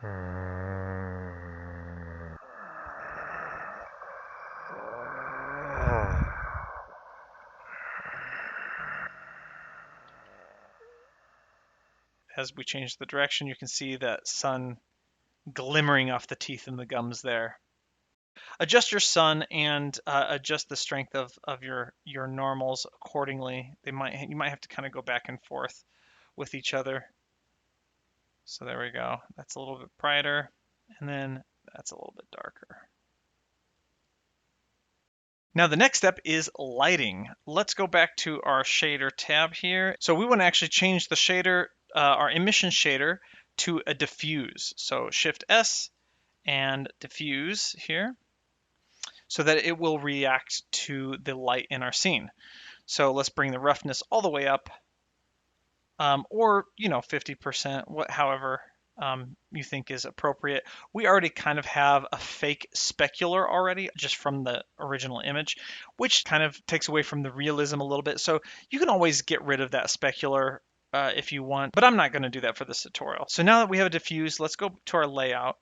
As we change the direction, you can see that sun glimmering off the teeth and the gums there. Adjust your sun and adjust the strength of your normals accordingly. You might have to kind of go back and forth with each other. So there we go. That's a little bit brighter, and then that's a little bit darker. Now the next step is lighting. Let's go back to our shader tab here. So we want to actually change the shader, our emission shader, to a diffuse. So Shift S and diffuse here, so that it will react to the light in our scene. So let's bring the roughness all the way up, or 50%, however you think is appropriate. We already kind of have a fake specular already just from the original image, which kind of takes away from the realism a little bit. So you can always get rid of that specular if you want, but I'm not going to do that for this tutorial. So now that we have a diffuse, let's go to our layout,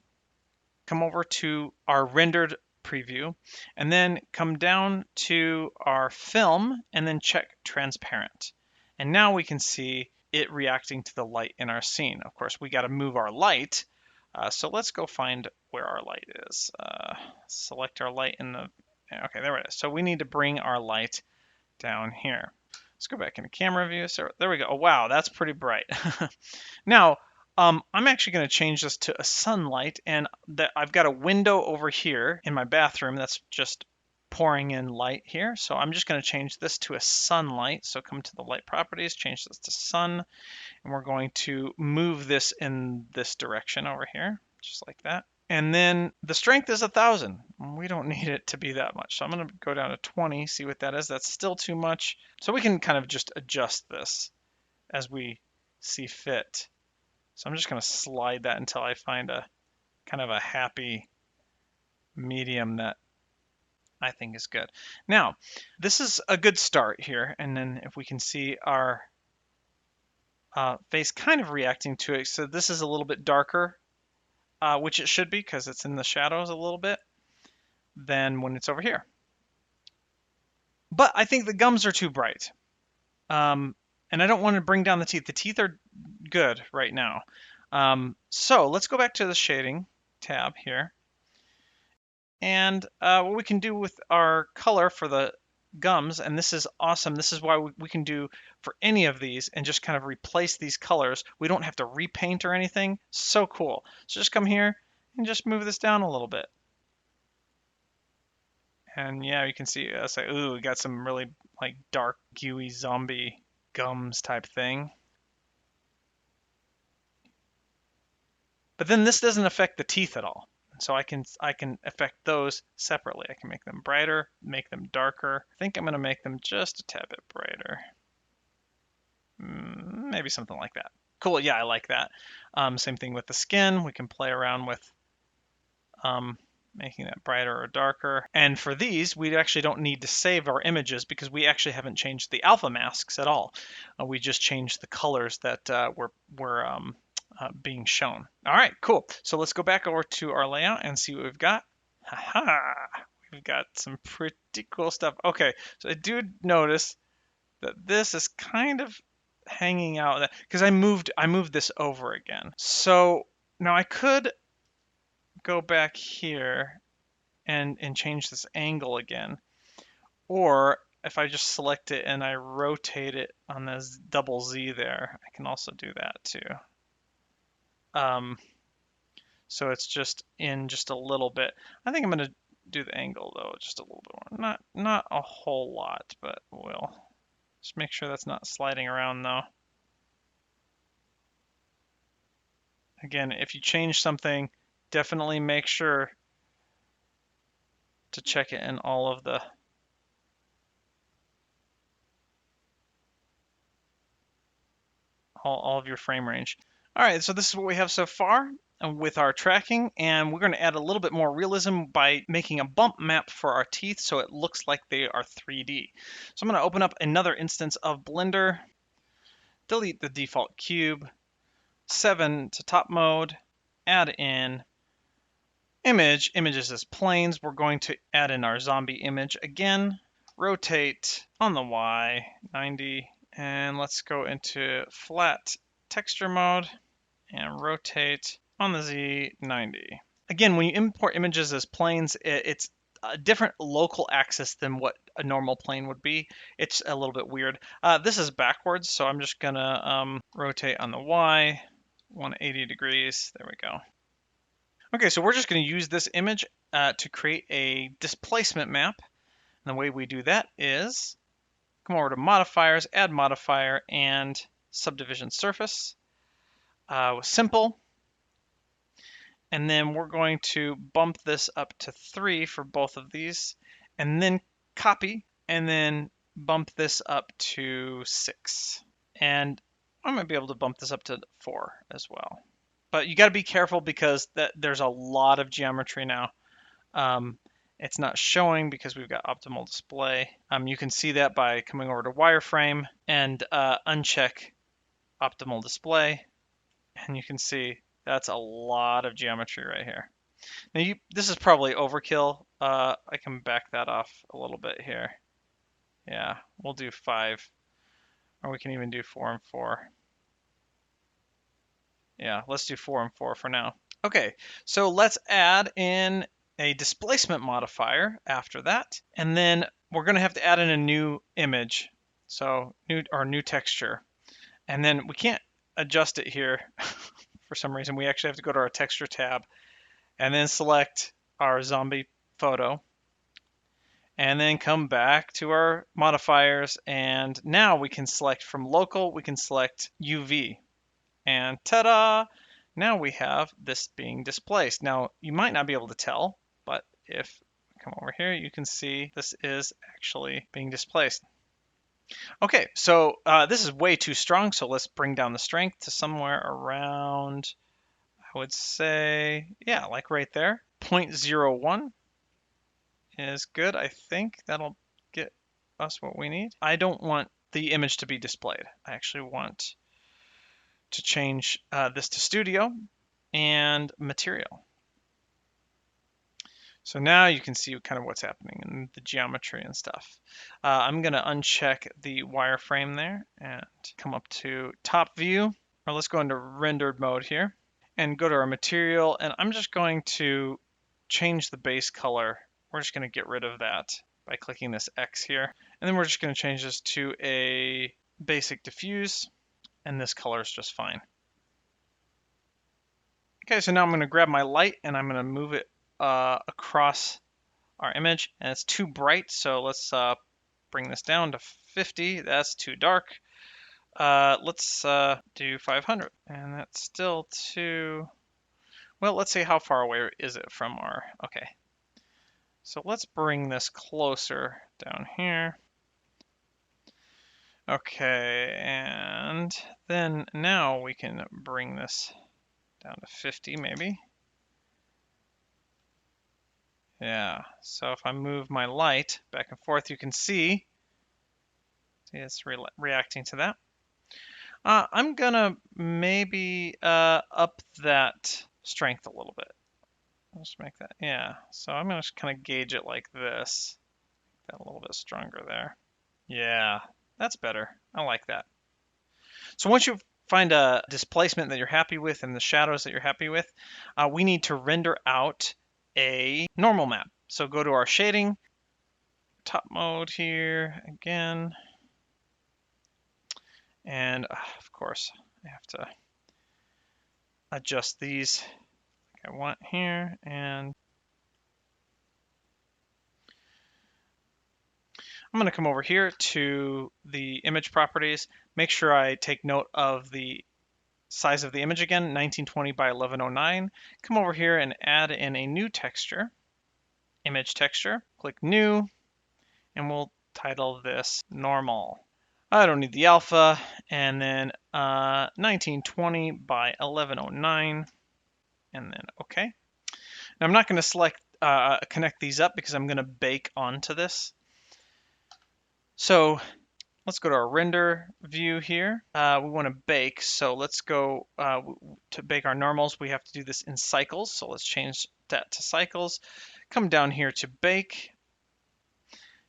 come over to our rendered preview, and then come down to our film and then check transparent. And now we can see it reacting to the light in our scene. Of course, we got to move our light. So let's go find where our light is. Select our light in the, okay, there it is. So we need to bring our light down here. Let's go back into camera view. So there we go. Oh, wow, that's pretty bright. Now, I'm actually going to change this to a sunlight, and I've got a window over here in my bathroom that's just pouring in light here. So I'm just going to change this to a sunlight. So come to the light properties, change this to sun, and we're going to move this in this direction over here, just like that. And then the strength is 1,000. We don't need it to be that much. So I'm going to go down to 20, see what that is. That's still too much. So we can kind of just adjust this as we see fit. So I'm just going to slide that until I find a kind of a happy medium that I think is good. Now, this is a good start here. And then if we can see our face kind of reacting to it. So this is a little bit darker, which it should be because it's in the shadows a little bit, than when it's over here. But I think the gums are too bright. And I don't want to bring down the teeth. The teeth are good right now. So let's go back to the shading tab here. And what we can do with our color for the gums, and this is awesome. This is why we can do for any of these and just kind of replace these colors. We don't have to repaint or anything. So cool. So just come here and just move this down a little bit. And yeah, you can see it's like, ooh, we got some really like dark, gooey zombie gums type thing. But then this doesn't affect the teeth at all. So I can affect those separately. I can make them brighter, make them darker. I think I'm going to make them just a tad bit brighter. Maybe something like that. Cool, yeah, I like that. Same thing with the skin. We can play around with making that brighter or darker. And for these, we actually don't need to save our images because we actually haven't changed the alpha masks at all. We just changed the colors that were being shown. All right, cool. So let's go back over to our layout and see what we've got. Haha, we've got some pretty cool stuff. Okay, so I do notice that this is kind of hanging out because I moved this over again. So now I could go back here and change this angle again, or if I just select it and I rotate it on this double Z there, I can also do that too. So it's just in just a little bit. I think I'm going to do the angle though, just a little bit more. Not a whole lot, but we'll just make sure that's not sliding around though. Again, if you change something, definitely make sure to check it in all of your frame range. All right, so this is what we have so far with our tracking, and we're going to add a little bit more realism by making a bump map for our teeth so it looks like they are 3D. So I'm going to open up another instance of Blender, delete the default cube, 7 to top mode, add in images as planes. We're going to add in our zombie image again, rotate on the Y 90, and let's go into flat texture mode and rotate on the Z 90. Again, when you import images as planes, it's a different local axis than what a normal plane would be. It's a little bit weird. This is backwards, so I'm just gonna rotate on the Y 180 degrees. There we go. Okay, so we're just going to use this image to create a displacement map. And the way we do that is come over to modifiers, add modifier, and subdivision surface with simple. And then we're going to bump this up to 3 for both of these, and then copy, and then bump this up to 6. And I might be able to bump this up to 4 as well. But you got to be careful because there's a lot of geometry now. It's not showing because we've got optimal display. You can see that by coming over to wireframe and uncheck optimal display. And you can see that's a lot of geometry right here. Now this is probably overkill. I can back that off a little bit here. Yeah, we'll do 5, or we can even do 4 and 4. Yeah, let's do 4 and 4 for now. Okay, so let's add in a displacement modifier after that, and then we're going to have to add in a new image, so new texture, and then we can't adjust it here for some reason. We actually have to go to our texture tab and then select our zombie photo, and then come back to our modifiers, and now we can select from local, we can select UV. And ta-da! Now we have this being displaced. Now, you might not be able to tell, but if we come over here, you can see this is actually being displaced. Okay, so this is way too strong, so let's bring down the strength to somewhere around, I would say, yeah, like right there. 0.01 is good, I think. That'll get us what we need. I don't want the image to be displayed. I actually want to change this to studio and material. So now you can see kind of what's happening in the geometry and stuff. I'm going to uncheck the wireframe there and come up to top view, or let's go into rendered mode here and go to our material, and I'm just going to change the base color. We're just going to get rid of that by clicking this X here, and then we're just going to change this to a basic diffuse, and this color is just fine. Okay, so now I'm going to grab my light and I'm going to move it across our image, and it's too bright, so let's bring this down to 50. That's too dark. Let's do 500, and that's still too, well, let's see how far away is it from our, okay. So let's bring this closer down here. Okay, and then now we can bring this down to 50 maybe. Yeah, so if I move my light back and forth, you can see it's reacting to that. I'm gonna maybe up that strength a little bit. Let's make that, yeah. So I'm gonna just kind of gauge it like this. That a little bit stronger there. Yeah, that's better. I like that. So once you find a displacement that you're happy with and the shadows that you're happy with, we need to render out a normal map. So go to our shading, top mode here again, and of course I have to adjust these like I want here, and I'm going to come over here to the image properties, make sure I take note of the size of the image again, 1920 by 1109. Come over here and add in a new texture, image texture, click new, and we'll title this normal. I don't need the alpha, and then 1920 by 1109, and then okay. Now I'm not going to select connect these up because I'm going to bake onto this. So Let's go to our render view here. We want to bake, so let's go to bake our normals. We have to do this in cycles, so let's change that to cycles. Come down here to bake,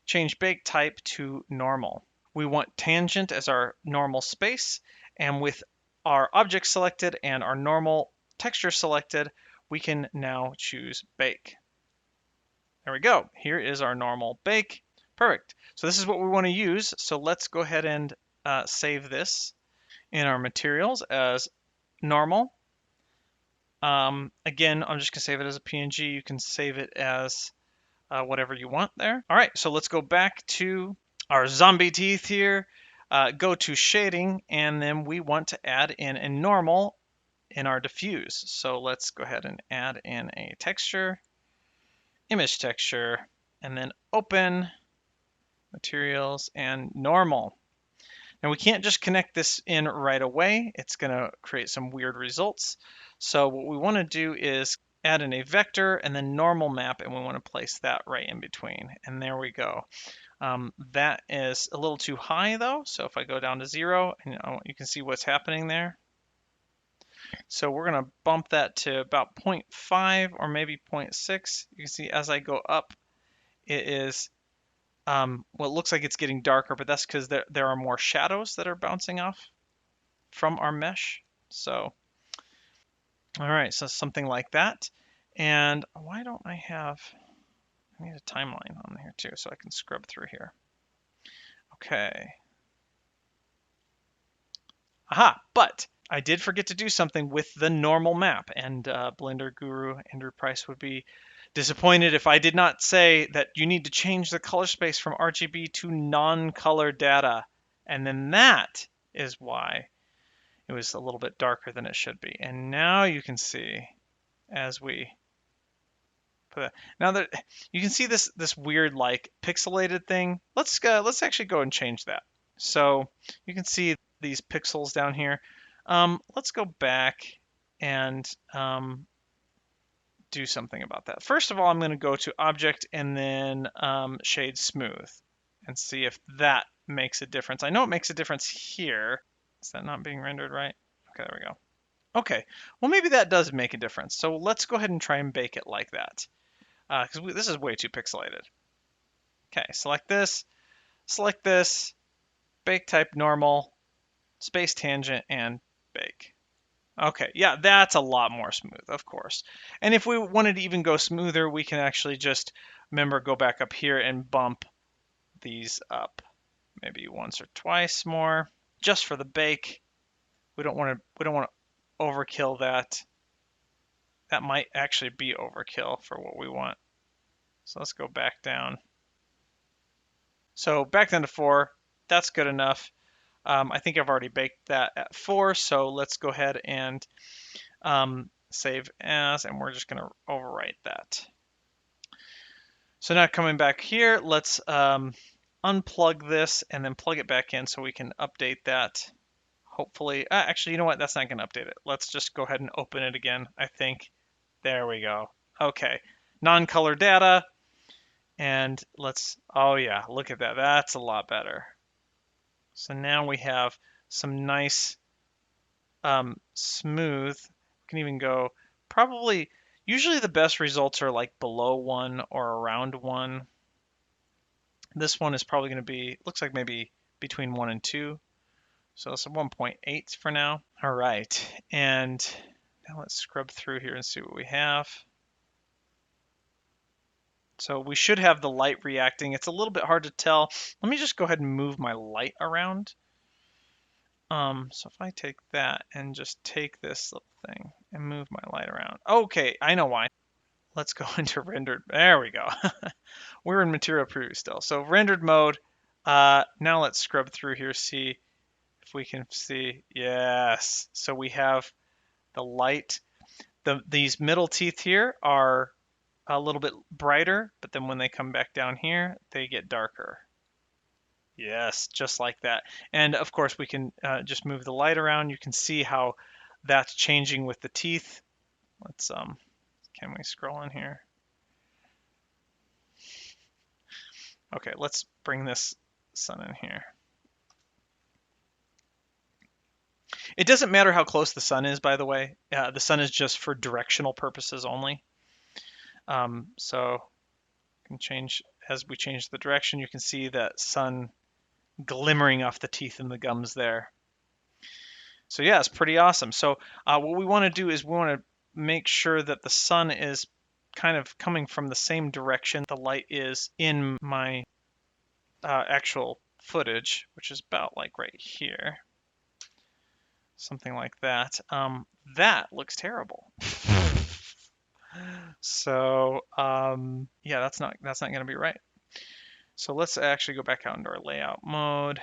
change bake type to normal. We want tangent as our normal space, and with our object selected and our normal texture selected, we can now choose bake. There we go. Here is our normal bake. Perfect. So this is what we want to use. So let's go ahead and save this in our materials as normal. Again, I'm just going to save it as a PNG. You can save it as whatever you want there. All right, so let's go back to our zombie teeth here. Go to shading, and then we want to add in a normal in our diffuse. So let's go ahead and add in a texture, image texture, and then open materials and normal. Now we can't just connect this in right away. It's going to create some weird results. So what we want to do is add in a vector and then normal map, and we want to place that right in between. And there we go. That is a little too high though. So if I go down to 0, and you can see what's happening there. So we're going to bump that to about 0.5 or maybe 0.6. You can see as I go up, it is well, it looks like it's getting darker, but that's because there are more shadows that are bouncing off from our mesh. So, all right, so something like that. And why don't I need a timeline on here too, so I can scrub through here. Okay. Aha, but I did forget to do something with the normal map, and Blender Guru Andrew Price would be disappointed if I did not say that you need to change the color space from RGB to non-color data. And then that is why it was a little bit darker than it should be. And now you can see as we put that, now that you can see this weird like pixelated thing, let's actually go and change that. So you can see these pixels down here. Let's go back and do something about that. First of all, I'm going to go to Object and then Shade Smooth and see if that makes a difference. I know it makes a difference here. Is that not being rendered right? Okay, there we go. Okay, well maybe that does make a difference. So let's go ahead and try and bake it like that, because this is way too pixelated. Okay, select this, bake type normal, space tangent, and bake. Okay, yeah, that's a lot more smooth, of course. And if we wanted to even go smoother, we can actually just, remember, go back up here and bump these up maybe once or twice more, just for the bake. We don't want to overkill that. That might actually be overkill for what we want. So let's go back down. So back down to 4. That's good enough. I think I've already baked that at 4, so let's go ahead and save as, and we're just going to overwrite that. So now coming back here, let's unplug this and then plug it back in so we can update that. Hopefully, actually, you know what? That's not going to update it. Let's just go ahead and open it again, I think. There we go. Okay, non-color data. And let's, oh yeah, look at that. That's a lot better. So now we have some nice smooth. We can even go probably, usually the best results are like below 1 or around 1. This one is probably going to be, looks like maybe between 1 and 2. So it's a 1.8 for now. All right, and now let's scrub through here and see what we have. So we should have the light reacting. It's a little bit hard to tell. Let me just go ahead and move my light around. So if I take that and just take this little thing and move my light around. Okay, I know why. Let's go into rendered. There we go. We're in material preview still. So rendered mode. Now let's scrub through here, see if we can see. Yes. So we have the light. These middle teeth here are a little bit brighter, but then when they come back down here, they get darker. Yes, just like that. And of course, we can just move the light around. You can see how that's changing with the teeth. Let's can we scroll in here? Okay, let's bring this sun in here. It doesn't matter how close the sun is, by the way. The sun is just for directional purposes only. So can change as we change the direction. You can see that sun glimmering off the teeth and the gums there. So yeah, it's pretty awesome. So what we want to do is we want to make sure that the sun is kind of coming from the same direction the light is in my actual footage, which is about like right here. Something like that. That looks terrible. So yeah, that's not going to be right. So let's actually go back out into our layout mode.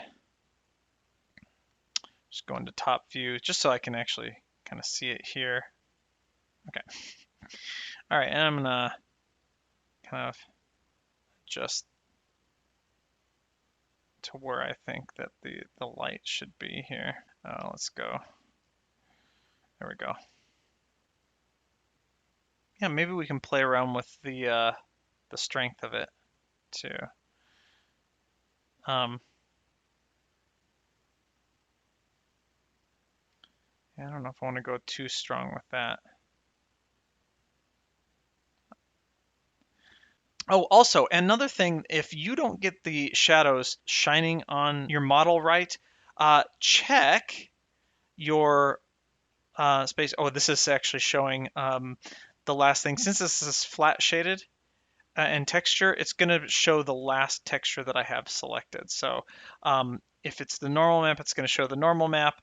Just go into top view, just so I can actually kind of see it here. Okay. All right, and I'm gonna kind of adjust to where I think that the light should be here. Let's go. There we go. Yeah, maybe we can play around with the strength of it too. I don't know if I want to go too strong with that. Oh, also, another thing, if you don't get the shadows shining on your model right, check your space. Oh, this is actually showing the last thing. Since this is flat shaded and texture, it's going to show the last texture that I have selected. So if it's the normal map, it's going to show the normal map.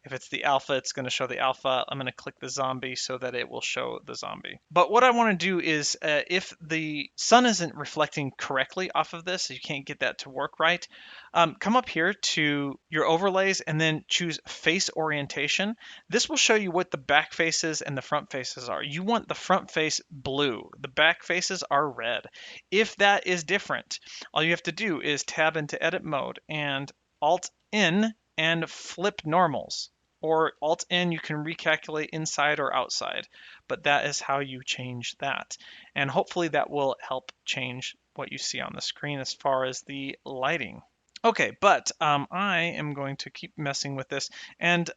If it's the alpha, it's going to show the alpha. I'm going to click the zombie so that it will show the zombie. But what I want to do is if the sun isn't reflecting correctly off of this, you can't get that to work right, come up here to your overlays and then choose face orientation. This will show you what the back faces and the front faces are. You want the front face blue. The back faces are red. If that is different, all you have to do is tab into edit mode and Alt in and flip normals. Or Alt N, you can recalculate inside or outside, but that is how you change that. And hopefully that will help change what you see on the screen as far as the lighting. Okay, but I am going to keep messing with this, and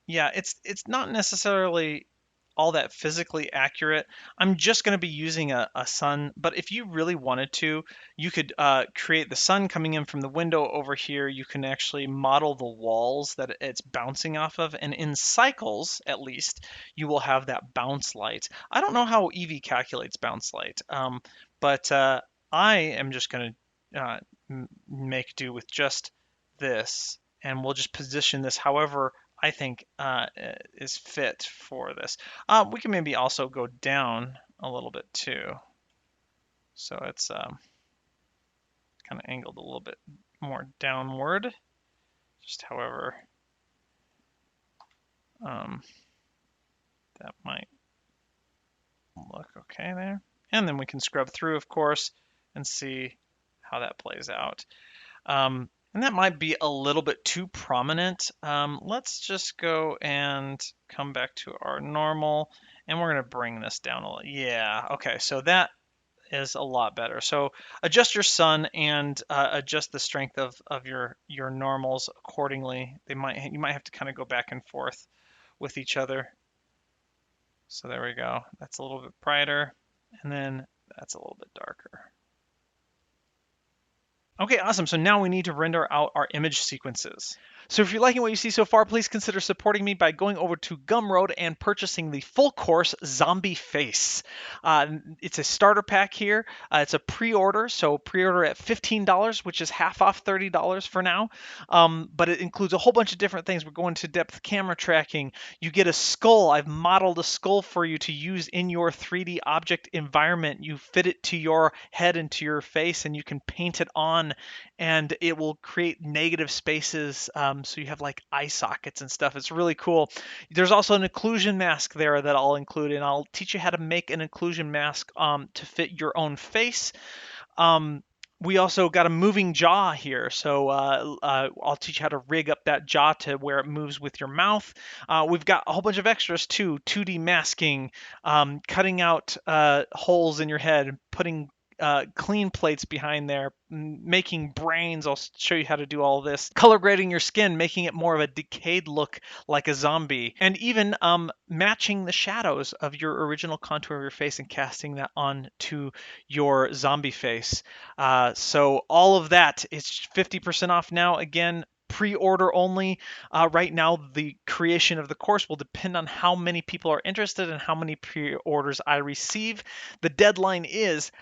yeah, it's not necessarily all that physically accurate. I'm just going to be using a sun, but if you really wanted to, you could create the sun coming in from the window over here. You can actually model the walls that it's bouncing off of, and in cycles, at least, you will have that bounce light. I don't know how Eevee calculates bounce light, but I am just going to make do with just this, and we'll just position this however I think is fit for this. We can maybe also go down a little bit too. So it's kind of angled a little bit more downward, just however that might look okay there. And then we can scrub through, of course, and see how that plays out. And that might be a little bit too prominent. Let's just go and come back to our normal, and we're going to bring this down a little. Yeah, okay, so that is a lot better. So adjust your sun and adjust the strength of your normals accordingly. You might have to kind of go back and forth with each other. So there we go. That's a little bit brighter, and then that's a little bit darker. Okay, awesome. So now we need to render out our image sequences. So if you're liking what you see so far, please consider supporting me by going over to Gumroad and purchasing the full course Zombie Face. It's a starter pack here. It's a pre-order, so pre-order at $15, which is half off $30 for now. But it includes a whole bunch of different things. We're going to depth camera tracking. You get a skull. I've modeled a skull for you to use in your 3D object environment. You fit it to your head and to your face, and you can paint it on, and it will create negative spaces. So you have like eye sockets and stuff. It's really cool. There's also an occlusion mask there that I'll include, and I'll teach you how to make an occlusion mask to fit your own face. We also got a moving jaw here, so I'll teach you how to rig up that jaw to where it moves with your mouth. We've got a whole bunch of extras too, 2D masking, cutting out holes in your head, putting clean plates behind there, making brains. I'll show you how to do all this. Color grading your skin, making it more of a decayed look like a zombie, and even matching the shadows of your original contour of your face and casting that onto your zombie face. So all of that is 50% off now. Again, pre-order only. Right now, the creation of the course will depend on how many people are interested and how many pre-orders I receive. The deadline is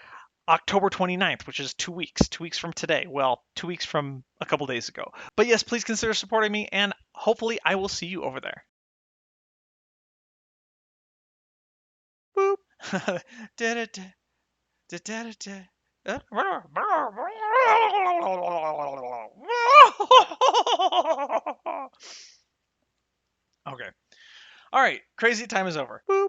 October 29th, which is 2 weeks, 2 weeks from today. Well, 2 weeks from a couple days ago. But yes, please consider supporting me, and hopefully I will see you over there. Boop. Okay. All right. Crazy time is over. Boop.